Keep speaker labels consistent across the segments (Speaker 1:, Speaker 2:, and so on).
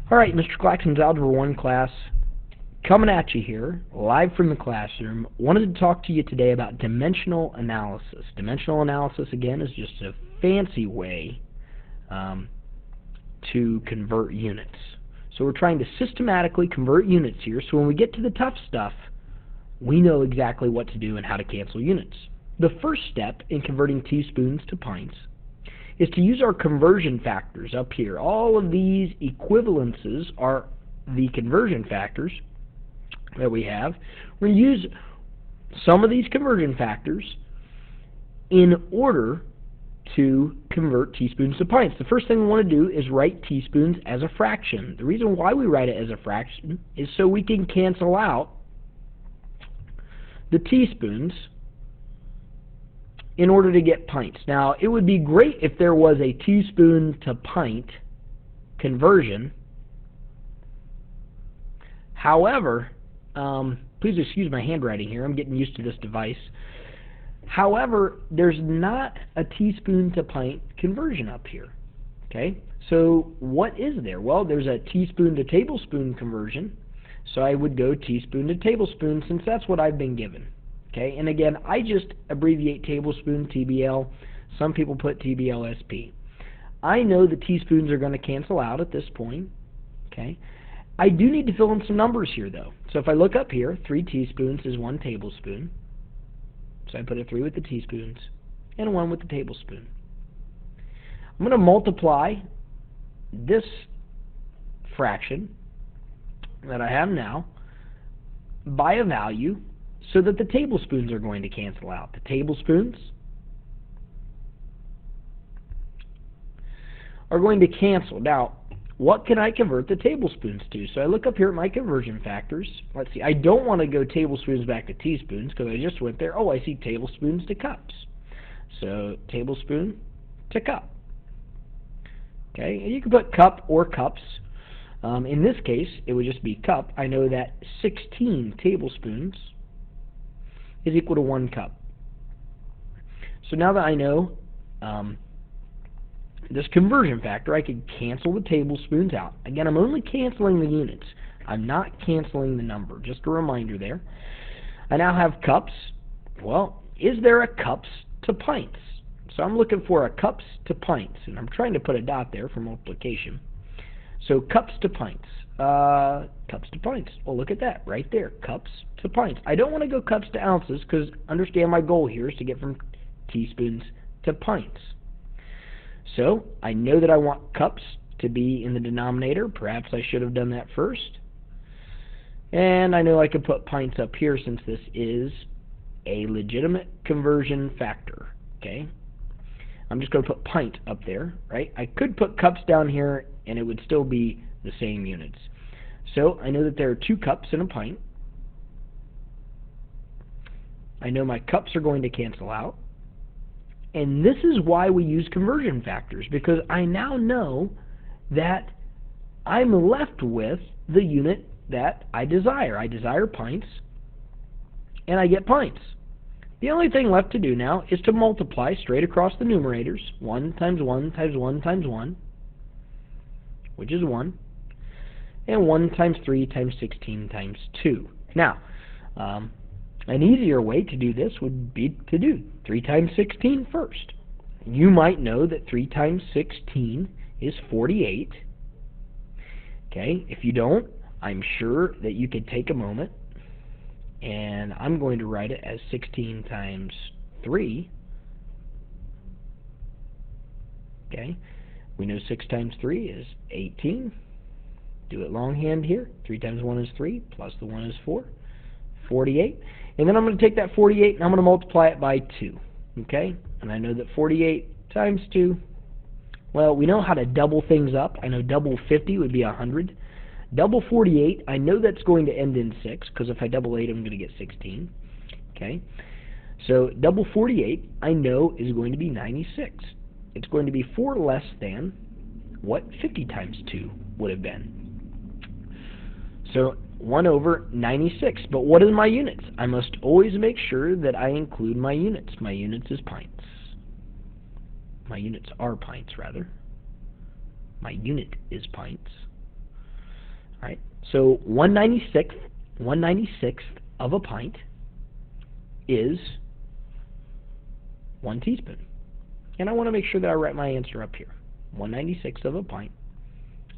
Speaker 1: All right, Mr. Claxton's Algebra 1 class coming at you here, live from the classroom. Wanted to talk to you today about dimensional analysis. Dimensional analysis, again, is just a fancy way to convert units. So we're trying to systematically convert units here, so when we get to the tough stuff, we know exactly what to do and how to cancel units. The first step in converting teaspoons to pints is to use our conversion factors up here. All of these equivalences are the conversion factors that we have. We're going to use some of these conversion factors in order to convert teaspoons to pints. The first thing we want to do is write teaspoons as a fraction. The reason why we write it as a fraction is so we can cancel out the teaspoons in order to get pints. Now, it would be great if there was a teaspoon to pint conversion. However, please excuse my handwriting here. I'm getting used to this device. However, there's not a teaspoon to pint conversion up here. Okay? So what is there? Well, there's a teaspoon to tablespoon conversion. So I would go teaspoon to tablespoon since that's what I've been given. Okay, and again, I just abbreviate tablespoon, TBL. Some people put TBLSP. I know the teaspoons are going to cancel out at this point. Okay, I do need to fill in some numbers here, though. So if I look up here, 3 teaspoons is 1 tablespoon. So I put a 3 with the teaspoons and a 1 with the tablespoon. I'm going to multiply this fraction that I have now by a value so that the tablespoons are going to cancel out. The tablespoons are going to cancel. Now, what can I convert the tablespoons to? So I look up here at my conversion factors. Let's see, I don't want to go tablespoons back to teaspoons because I just went there. Oh, I see tablespoons to cups. So tablespoon to cup. Okay, and you can put cup or cups. In this case, it would just be cup. I know that 16 tablespoons is equal to 1 cup. So now that I know this conversion factor, I can cancel the tablespoons out. Again, I'm only canceling the units. I'm not canceling the number. Just a reminder there. I now have cups. Well, is there a cups to pints? So I'm looking for a cups to pints, and I'm trying to put a dot there for multiplication. So cups to pints. Cups to pints. Well, look at that right there. Cups to pints. I don't want to go cups to ounces because understand my goal here is to get from teaspoons to pints. So I know that I want cups to be in the denominator. Perhaps I should have done that first. And I know I could put pints up here since this is a legitimate conversion factor. Okay? I'm just going to put pint up there, right? I could put cups down here and it would still be the same units. So I know that there are 2 cups in a pint. I know my cups are going to cancel out. And this is why we use conversion factors, because I now know that I'm left with the unit that I desire. I desire pints, and I get pints. The only thing left to do now is to multiply straight across the numerators. 1 times 1 times 1 times 1, which is 1. And 1 times 3 times 16 times 2. Now, an easier way to do this would be to do 3 times 16 first. You might know that 3 times 16 is 48. Okay, if you don't, I'm sure that you could take a moment, and I'm going to write it as 16 times 3. Okay, we know 6 times 3 is 18. Do it longhand here. 3 times 1 is 3, plus the 1 is 4. 48. And then I'm going to take that 48 and I'm going to multiply it by 2. Okay? And I know that 48 times 2, well, we know how to double things up. I know double 50 would be 100. Double 48, I know that's going to end in 6, because if I double 8, I'm going to get 16. Okay? So double 48, I know, is going to be 96. It's going to be 4 less than what 50 times 2 would have been. So 1 over 96. But what are my units? I must always make sure that I include my units. My units is pints. My units are pints, rather. My unit is pints. right? So 1/96th of a pint is 1 teaspoon. And I want to make sure that I write my answer up here. 1/96th of a pint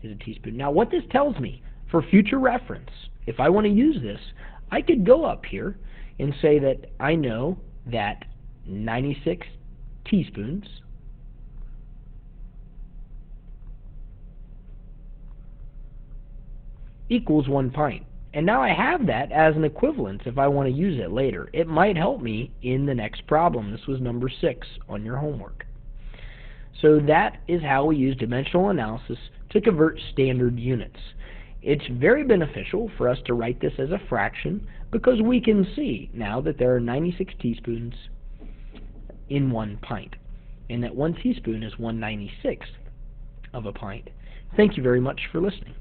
Speaker 1: is a teaspoon. Now, what this tells me, for future reference, if I want to use this, I could go up here and say that I know that 96 teaspoons equals 1 pint. And now I have that as an equivalence if I want to use it later. It might help me in the next problem. This was number 6 on your homework. So that is how we use dimensional analysis to convert standard units. It's very beneficial for us to write this as a fraction because we can see now that there are 96 teaspoons in 1 pint, and that 1 teaspoon is 1/96th of a pint. Thank you very much for listening.